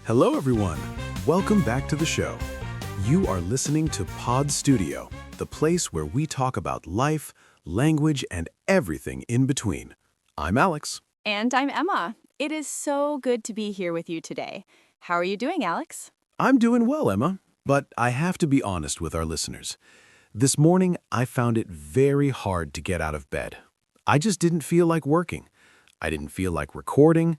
Hello, everyone. Welcome back to the show. You are listening to Pod Studio, the place where we talk about life, language, and everything in between. I'm Alex. And I'm Emma. It is so good to be here with you today. How are you doing, Alex? I'm doing well, Emma, but I have to be honest with our listeners. This morning, I found it very hard to get out of bed. I just didn't feel like working. I didn't feel like recording.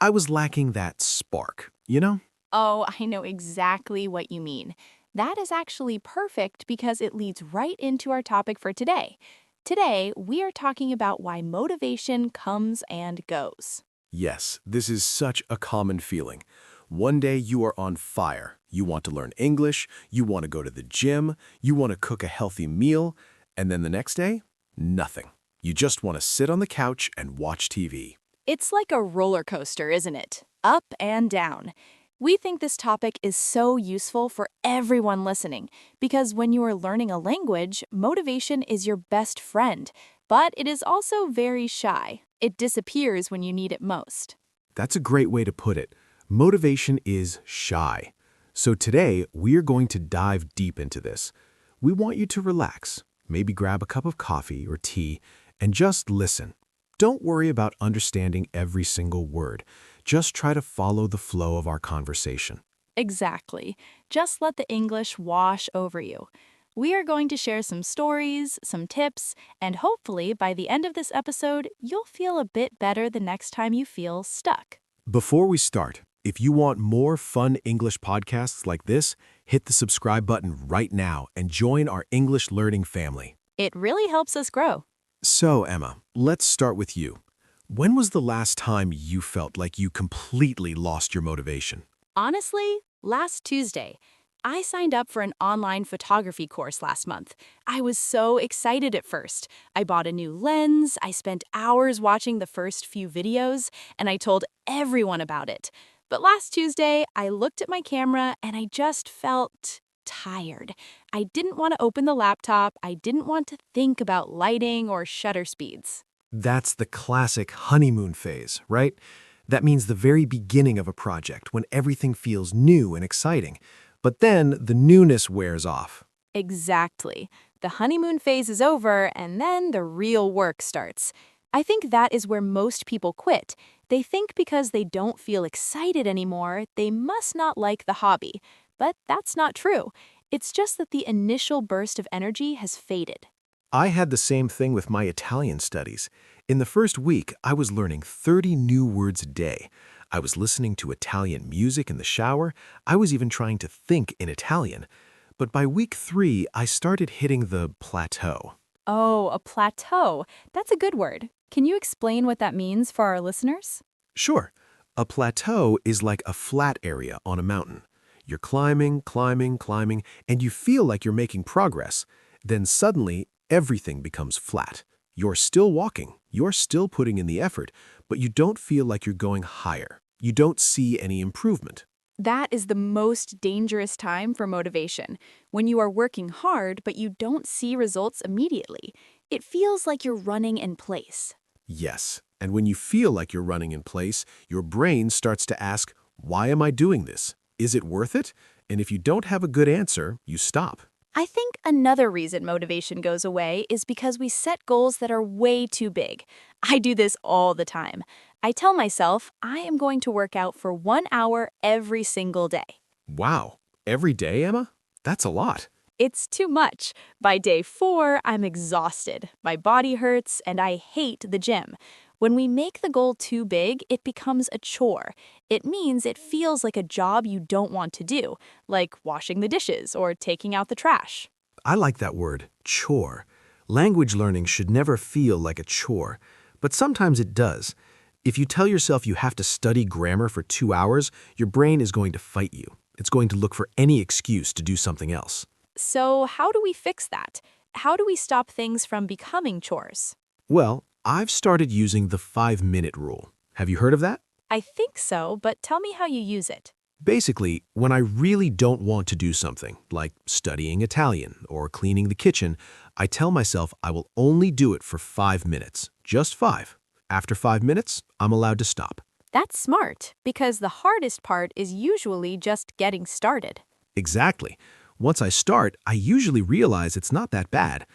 I was lacking that spark, you know? Oh, I know exactly what you mean. That is actually perfect because it leads right into our topic for today. Today, we are talking about why motivation comes and goes. Yes, this is such a common feeling. One day you are on fire. You want to learn English, you want to go to the gym, you want to cook a healthy meal, and then the next day, nothing. You just want to sit on the couch and watch TV. It's like a roller coaster, isn't it? Up and down. We think this topic is so useful for everyone listening because when you are learning a language, motivation is your best friend, but it is also very shy. It disappears when you need it most. That's a great way to put it. Motivation is shy. So today, we're going to dive deep into this. We want you to relax, maybe grab a cup of coffee or tea, and just listen. Don't worry about understanding every single word. Just try to follow the flow of our conversation. Exactly. Just let the English wash over you. We are going to share some stories, some tips, and hopefully by the end of this episode, you'll feel a bit better the next time you feel stuck. Before we start, if you want more fun English podcasts like this, hit the subscribe button right now and join our English learning family. It really helps us grow. So, Emma, let's start with you. When was the last time you felt like you completely lost your motivation? Honestly, last Tuesday, I signed up for an online photography course last month. I was so excited at first. I bought a new lens, I spent hours watching the first few videos, and I told everyone about it. But last Tuesday, I looked at my camera and I just felt tired. I didn't want to open the laptop, I didn't want to think about lighting or shutter speeds. That's the classic honeymoon phase, right? That means the very beginning of a project when everything feels new and exciting. But then the newness wears off. Exactly. The honeymoon phase is over, and then the real work starts. I think that is where most people quit. They think because they don't feel excited anymore, they must not like the hobby. But that's not true. It's just that the initial burst of energy has faded. I had the same thing with my Italian studies. In the first week, I was learning 30 new words a day. I was listening to Italian music in the shower. I was even trying to think in Italian. But by week 3, I started hitting the plateau. Oh, a plateau. That's a good word. Can you explain what that means for our listeners? Sure, a plateau is like a flat area on a mountain. You're climbing, climbing, climbing, and you feel like you're making progress. Then suddenly, everything becomes flat. You're still walking, you're still putting in the effort, but you don't feel like you're going higher. You don't see any improvement. That is the most dangerous time for motivation, when you are working hard but you don't see results immediately. It feels like you're running in place. Yes, and when you feel like you're running in place, your brain starts to ask, why am I doing this? Is it worth it? And if you don't have a good answer, you stop. I think another reason motivation goes away is because we set goals that are way too big. I do this all the time. I tell myself I am going to work out for 1 hour every single day. Wow, every day, Emma? That's a lot. It's too much. By day 4, I'm exhausted. My body hurts, and I hate the gym. When we make the goal too big, it becomes a chore. It means it feels like a job you don't want to do, like washing the dishes or taking out the trash. I like that word, chore. Language learning should never feel like a chore, but sometimes it does. If you tell yourself you have to study grammar for 2 hours, your brain is going to fight you. It's going to look for any excuse to do something else. So how do we fix that? How do we stop things from becoming chores? Well, I've started using the 5-minute rule. Have you heard of that? I think so, but tell me how you use it. Basically, when I really don't want to do something, like studying Italian or cleaning the kitchen, I tell myself I will only do it for 5 minutes, just 5. After 5 minutes, I'm allowed to stop. That's smart, because the hardest part is usually just getting started. Exactly. Once I start, I usually realize it's not that bad.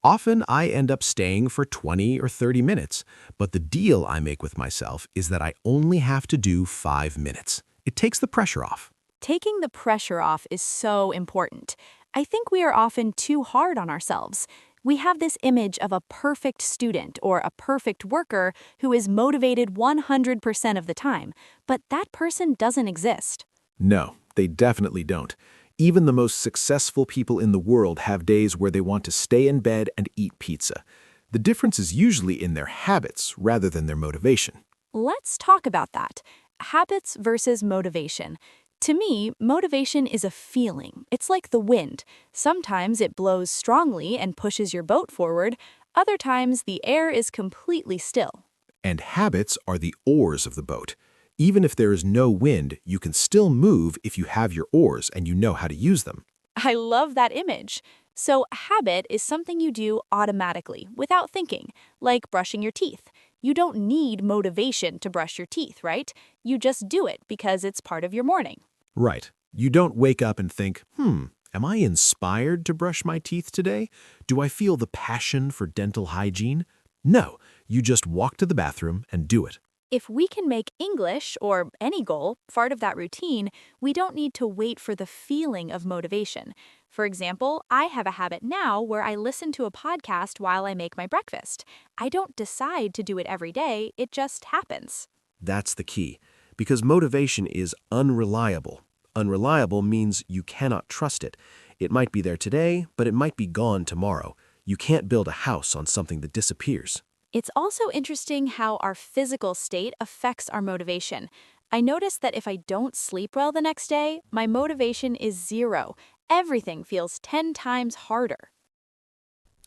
Often I end up staying for 20 or 30 minutes, but the deal I make with myself is that I only have to do 5 minutes. It takes the pressure off. Taking the pressure off is so important. I think we are often too hard on ourselves. We have this image of a perfect student or a perfect worker who is motivated 100% of the time, but that person doesn't exist. No, they definitely don't. Even the most successful people in the world have days where they want to stay in bed and eat pizza. The difference is usually in their habits rather than their motivation. Let's talk about that. Habits versus motivation. To me, motivation is a feeling. It's like the wind. Sometimes it blows strongly and pushes your boat forward. Other times, the air is completely still. And habits are the oars of the boat. Even if there is no wind, you can still move if you have your oars and you know how to use them. I love that image. So, habit is something you do automatically, without thinking, like brushing your teeth. You don't need motivation to brush your teeth, right? You just do it because it's part of your morning. Right. You don't wake up and think, am I inspired to brush my teeth today? Do I feel the passion for dental hygiene? No, you just walk to the bathroom and do it. If we can make English, or any goal, part of that routine, we don't need to wait for the feeling of motivation. For example, I have a habit now where I listen to a podcast while I make my breakfast. I don't decide to do it every day, it just happens. That's the key, because motivation is unreliable. Unreliable means you cannot trust it. It might be there today, but it might be gone tomorrow. You can't build a house on something that disappears. It's also interesting how our physical state affects our motivation. I noticed that if I don't sleep well the next day, my motivation is zero. Everything feels 10 times harder.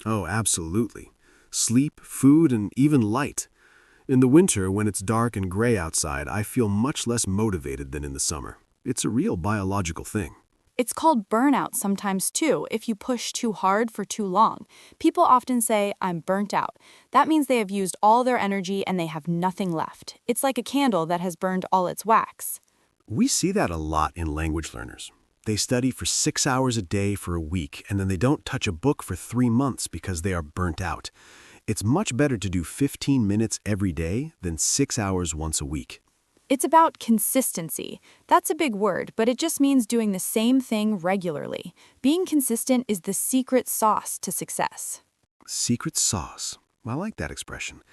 Oh, absolutely. Sleep, food, and even light. In the winter, when it's dark and gray outside, I feel much less motivated than in the summer. It's a real biological thing. It's called burnout sometimes too, if you push too hard for too long. People often say, I'm burnt out. That means they have used all their energy and they have nothing left. It's like a candle that has burned all its wax. We see that a lot in language learners. They study for 6 hours a day for a week, and then they don't touch a book for 3 months because they are burnt out. It's much better to do 15 minutes every day than 6 hours once a week. It's about consistency. That's a big word, but it just means doing the same thing regularly. Being consistent is the secret sauce to success. Secret sauce. I like that expression.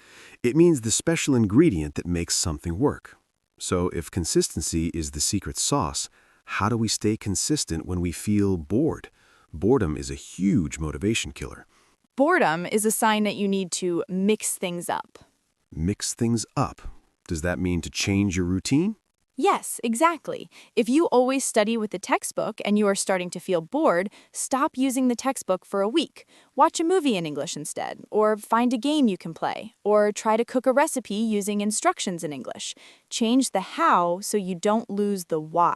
It means the special ingredient that makes something work. So if consistency is the secret sauce, how do we stay consistent when we feel bored? Boredom is a huge motivation killer. Boredom is a sign that you need to mix things up. Mix things up. Does that mean to change your routine? Yes, exactly. If you always study with the textbook and you are starting to feel bored, stop using the textbook for a week. Watch a movie in English instead, or find a game you can play, or try to cook a recipe using instructions in English. Change the how so you don't lose the why.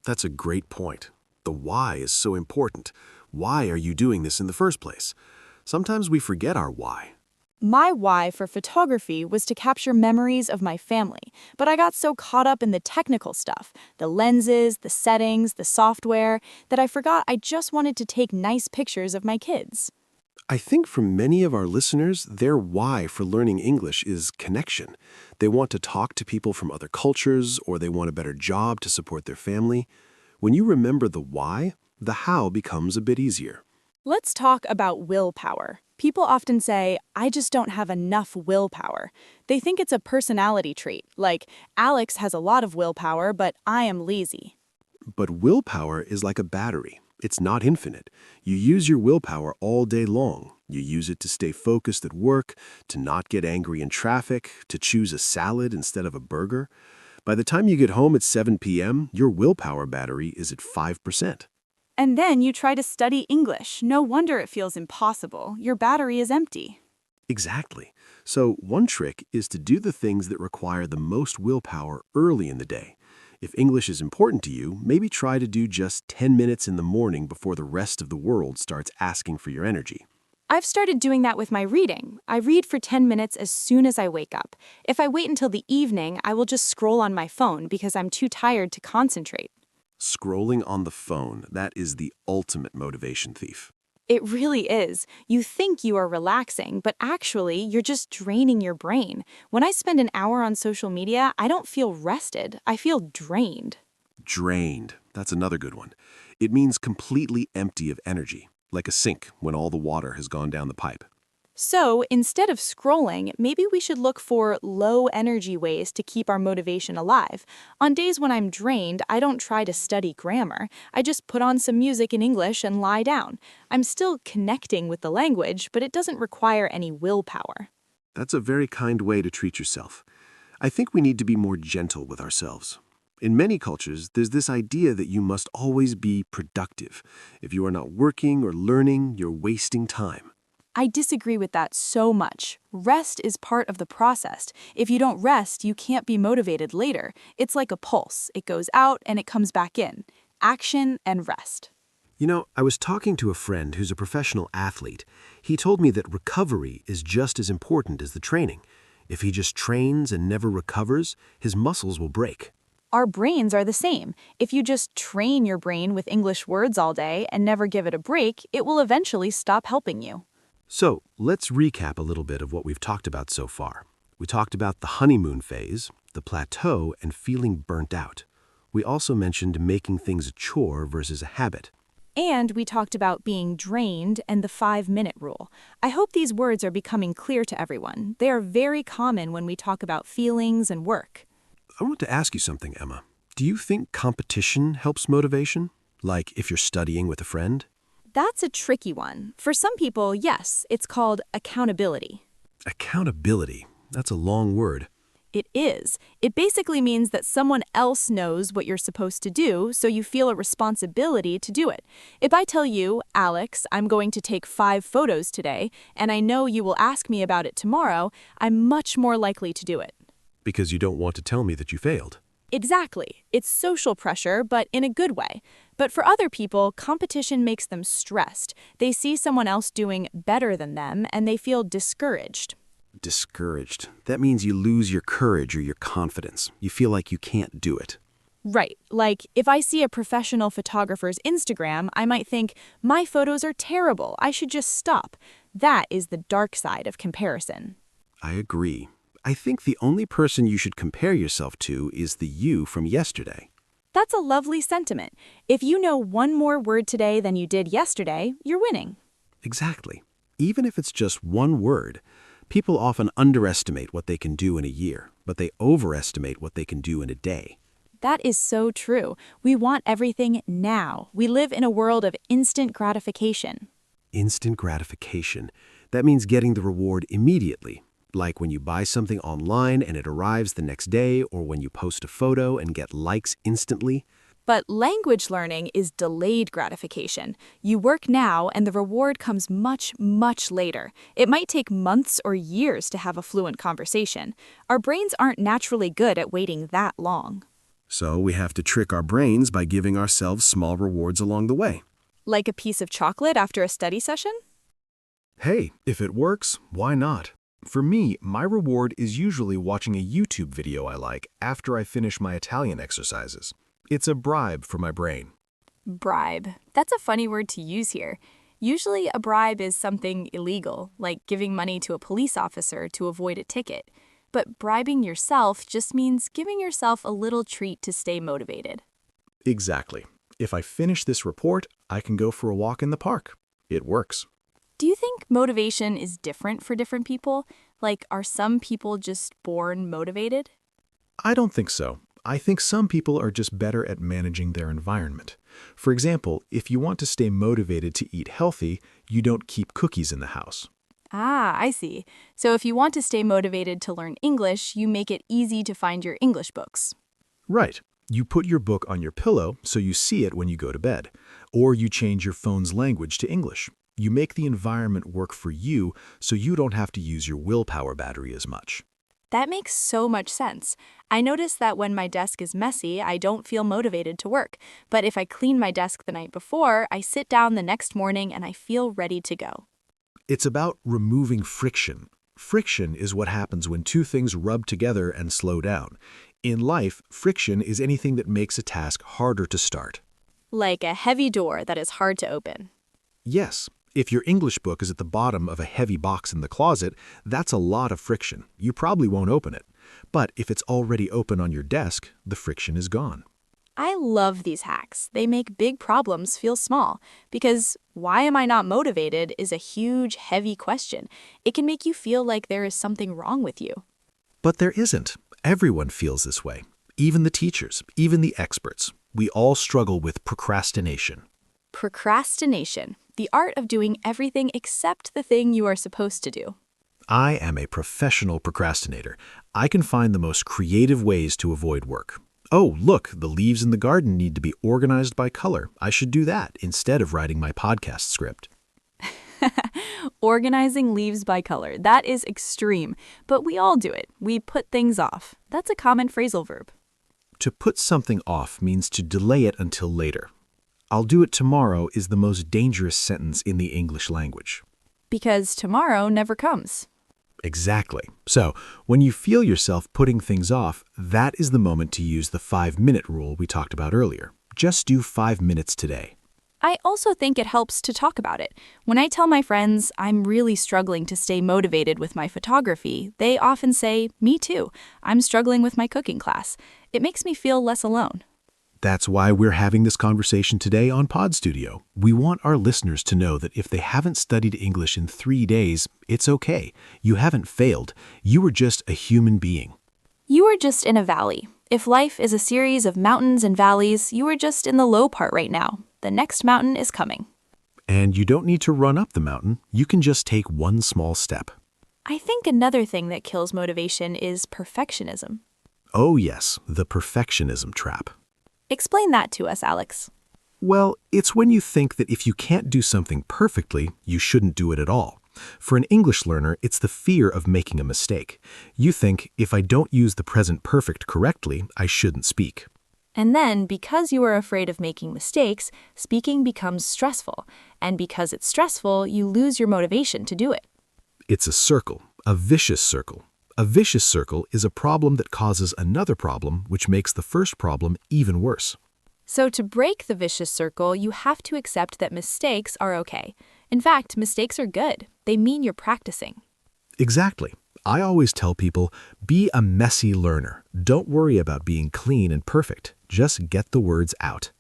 That's a great point. The why is so important. Why are you doing this in the first place? Sometimes we forget our why. My why for photography was to capture memories of my family, but I got so caught up in the technical stuff, the lenses, the settings, the software, that I forgot I just wanted to take nice pictures of my kids. I think for many of our listeners, their why for learning English is connection. They want to talk to people from other cultures, or they want a better job to support their family. When you remember the why, the how becomes a bit easier. Let's talk about willpower. People often say, I just don't have enough willpower. They think it's a personality trait, like, Alex has a lot of willpower, but I am lazy. But willpower is like a battery. It's not infinite. You use your willpower all day long. You use it to stay focused at work, to not get angry in traffic, to choose a salad instead of a burger. By the time you get home at 7 p.m., your willpower battery is at 5%. And then you try to study English. No wonder it feels impossible. Your battery is empty. Exactly. So one trick is to do the things that require the most willpower early in the day. If English is important to you, maybe try to do just 10 minutes in the morning before the rest of the world starts asking for your energy. I've started doing that with my reading. I read for 10 minutes as soon as I wake up. If I wait until the evening, I will just scroll on my phone because I'm too tired to concentrate. Scrolling on the phone, that is the ultimate motivation thief. It really is. You think you are relaxing, but actually, you're just draining your brain. When I spend an hour on social media, I don't feel rested. I feel drained. Drained, that's another good one. It means completely empty of energy, like a sink when all the water has gone down the pipe. So, instead of scrolling, maybe we should look for low-energy ways to keep our motivation alive. On days when I'm drained, I don't try to study grammar. I just put on some music in English and lie down. I'm still connecting with the language, but it doesn't require any willpower. That's a very kind way to treat yourself. I think we need to be more gentle with ourselves. In many cultures, there's this idea that you must always be productive. If you are not working or learning, you're wasting time. I disagree with that so much. Rest is part of the process. If you don't rest, you can't be motivated later. It's like a pulse. It goes out and it comes back in. Action and rest. You know, I was talking to a friend who's a professional athlete. He told me that recovery is just as important as the training. If he just trains and never recovers, his muscles will break. Our brains are the same. If you just train your brain with English words all day and never give it a break, it will eventually stop helping you. So, let's recap a little bit of what we've talked about so far. We talked about the honeymoon phase, the plateau, and feeling burnt out. We also mentioned making things a chore versus a habit. And we talked about being drained and the 5-minute rule. I hope these words are becoming clear to everyone. They are very common when we talk about feelings and work. I want to ask you something, Emma. Do you think competition helps motivation? Like if you're studying with a friend? That's a tricky one. For some people, yes, it's called accountability. Accountability. That's a long word. It is. It basically means that someone else knows what you're supposed to do, so you feel a responsibility to do it. If I tell you, Alex, I'm going to take 5 photos today, and I know you will ask me about it tomorrow, I'm much more likely to do it. Because you don't want to tell me that you failed. Exactly. It's social pressure, but in a good way. But for other people, competition makes them stressed. They see someone else doing better than them, and they feel discouraged. Discouraged. That means you lose your courage or your confidence. You feel like you can't do it. Right. Like, if I see a professional photographer's Instagram, I might think, my photos are terrible. I should just stop. That is the dark side of comparison. I agree. I think the only person you should compare yourself to is the you from yesterday. That's a lovely sentiment. If you know one more word today than you did yesterday, you're winning. Exactly. Even if it's just one word, people often underestimate what they can do in a year, but they overestimate what they can do in a day. That is so true. We want everything now. We live in a world of instant gratification. Instant gratification. That means getting the reward immediately. Like when you buy something online and it arrives the next day, or when you post a photo and get likes instantly. But language learning is delayed gratification. You work now and the reward comes much, much later. It might take months or years to have a fluent conversation. Our brains aren't naturally good at waiting that long. So we have to trick our brains by giving ourselves small rewards along the way. Like a piece of chocolate after a study session? Hey, if it works, why not? For me, my reward is usually watching a YouTube video I like after I finish my Italian exercises. It's a bribe for my brain. Bribe. That's a funny word to use here. Usually a bribe is something illegal, like giving money to a police officer to avoid a ticket. But bribing yourself just means giving yourself a little treat to stay motivated. Exactly. If I finish this report, I can go for a walk in the park. It works. Do you think motivation is different for different people? Like, are some people just born motivated? I don't think so. I think some people are just better at managing their environment. For example, if you want to stay motivated to eat healthy, you don't keep cookies in the house. Ah, I see. So if you want to stay motivated to learn English, you make it easy to find your English books. Right. You put your book on your pillow so you see it when you go to bed. Or you change your phone's language to English. You make the environment work for you so you don't have to use your willpower battery as much. That makes so much sense. I notice that when my desk is messy, I don't feel motivated to work. But if I clean my desk the night before, I sit down the next morning and I feel ready to go. It's about removing friction. Friction is what happens when two things rub together and slow down. In life, friction is anything that makes a task harder to start. Like a heavy door that is hard to open. Yes, if your English book is at the bottom of a heavy box in the closet, that's a lot of friction. You probably won't open it. But if it's already open on your desk, the friction is gone. I love these hacks. They make big problems feel small because why am I not motivated is a huge, heavy question. It can make you feel like there is something wrong with you. But there isn't. Everyone feels this way. Even the teachers, even the experts. We all struggle with procrastination. Procrastination, the art of doing everything except the thing you are supposed to do. I am a professional procrastinator. I can find the most creative ways to avoid work. Oh, look, the leaves in the garden need to be organized by color. I should do that instead of writing my podcast script. Organizing leaves by color, that is extreme, but we all do it. We put things off. That's a common phrasal verb. To put something off means to delay it until later. I'll do it tomorrow is the most dangerous sentence in the English language. Because tomorrow never comes. Exactly. So, when you feel yourself putting things off, that is the moment to use the 5-minute rule we talked about earlier. Just do 5 minutes today. I also think it helps to talk about it. When I tell my friends I'm really struggling to stay motivated with my photography, they often say, "Me too. I'm struggling with my cooking class." It makes me feel less alone. That's why we're having this conversation today on Pod Studio. We want our listeners to know that if they haven't studied English in 3 days, it's okay. You haven't failed. You were just a human being. You are just in a valley. If life is a series of mountains and valleys, you are just in the low part right now. The next mountain is coming. And you don't need to run up the mountain. You can just take one small step. I think another thing that kills motivation is perfectionism. Oh yes, the perfectionism trap. Explain that to us, Alex. Well, it's when you think that if you can't do something perfectly, you shouldn't do it at all. For an English learner, it's the fear of making a mistake. You think, if I don't use the present perfect correctly, I shouldn't speak. And then, because you are afraid of making mistakes, speaking becomes stressful. And because it's stressful, you lose your motivation to do it. It's a circle, a vicious circle. A vicious circle is a problem that causes another problem, which makes the first problem even worse. So to break the vicious circle, you have to accept that mistakes are okay. In fact, mistakes are good. They mean you're practicing. Exactly. I always tell people, be a messy learner. Don't worry about being clean and perfect. Just get the words out.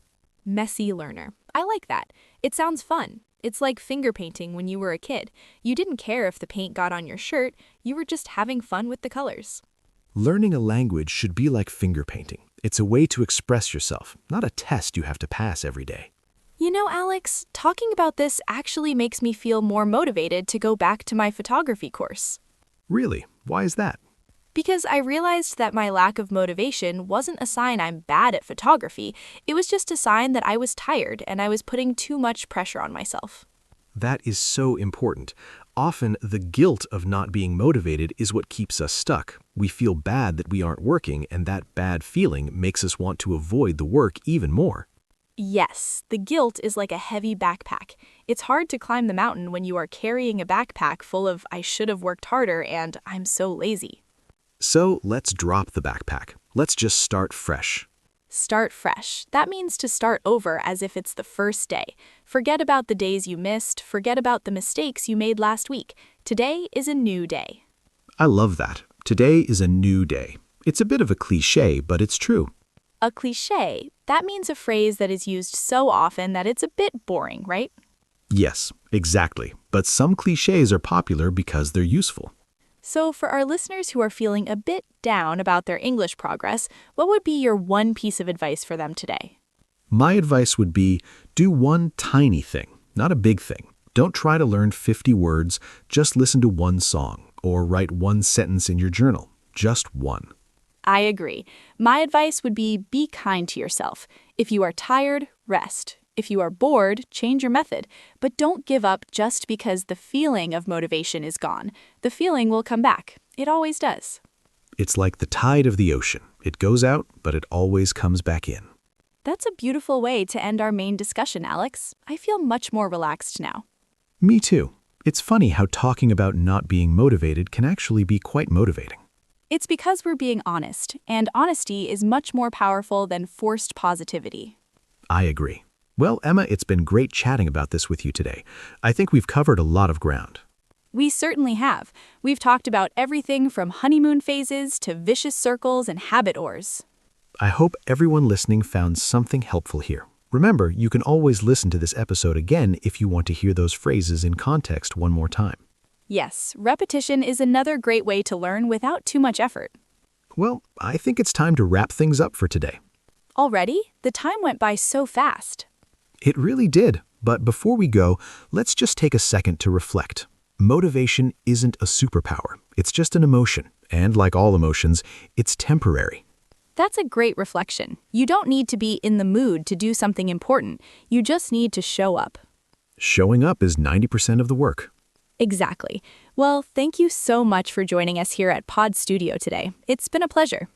Messy learner. I like that. It sounds fun. It's like finger painting when you were a kid. You didn't care if the paint got on your shirt. You were just having fun with the colors. Learning a language should be like finger painting. It's a way to express yourself, not a test you have to pass every day. You know, Alex, talking about this actually makes me feel more motivated to go back to my photography course. Really? Why is that? Because I realized that my lack of motivation wasn't a sign I'm bad at photography. It was just a sign that I was tired and I was putting too much pressure on myself. That is so important. Often, the guilt of not being motivated is what keeps us stuck. We feel bad that we aren't working, and that bad feeling makes us want to avoid the work even more. Yes, the guilt is like a heavy backpack. It's hard to climb the mountain when you are carrying a backpack full of "I should have worked harder" and "I'm so lazy." So let's drop the backpack. Let's just start fresh. Start fresh. That means to start over as if it's the first day. Forget about the days you missed. Forget about the mistakes you made last week. Today is a new day. I love that. Today is a new day. It's a bit of a cliché, but it's true. A cliché, that means a phrase that is used so often that it's a bit boring, right? Yes, exactly. But some clichés are popular because they're useful. So for our listeners who are feeling a bit down about their English progress, what would be your one piece of advice for them today? My advice would be, do one tiny thing, not a big thing. Don't try to learn 50 words, just listen to one song, or write one sentence in your journal. Just one. I agree. My advice would be kind to yourself. If you are tired, rest. If you are bored, change your method. But don't give up just because the feeling of motivation is gone. The feeling will come back. It always does. It's like the tide of the ocean. It goes out, but it always comes back in. That's a beautiful way to end our main discussion, Alex. I feel much more relaxed now. Me too. It's funny how talking about not being motivated can actually be quite motivating. It's because we're being honest, and honesty is much more powerful than forced positivity. I agree. Well, Emma, it's been great chatting about this with you today. I think we've covered a lot of ground. We certainly have. We've talked about everything from honeymoon phases to vicious circles and habit ores. I hope everyone listening found something helpful here. Remember, you can always listen to this episode again if you want to hear those phrases in context one more time. Yes, repetition is another great way to learn without too much effort. Well, I think it's time to wrap things up for today. Already? The time went by so fast. It really did, but before we go, let's just take a second to reflect. Motivation isn't a superpower. It's just an emotion, and like all emotions, it's temporary. That's a great reflection. You don't need to be in the mood to do something important. You just need to show up. Showing up is 90% of the work. Exactly. Well, thank you so much for joining us here at Pod Studio today. It's been a pleasure.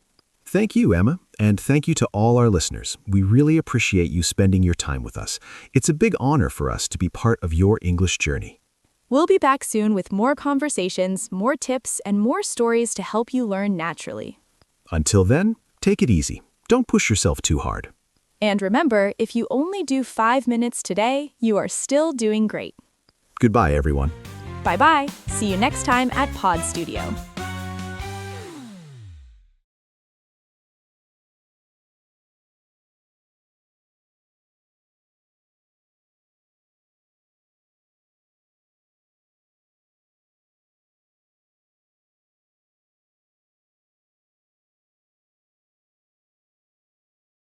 Thank you, Emma, and thank you to all our listeners. We really appreciate you spending your time with us. It's a big honor for us to be part of your English journey. We'll be back soon with more conversations, more tips, and more stories to help you learn naturally. Until then, take it easy. Don't push yourself too hard. And remember, if you only do 5 minutes today, you are still doing great. Goodbye, everyone. Bye-bye. See you next time at Pod Studio.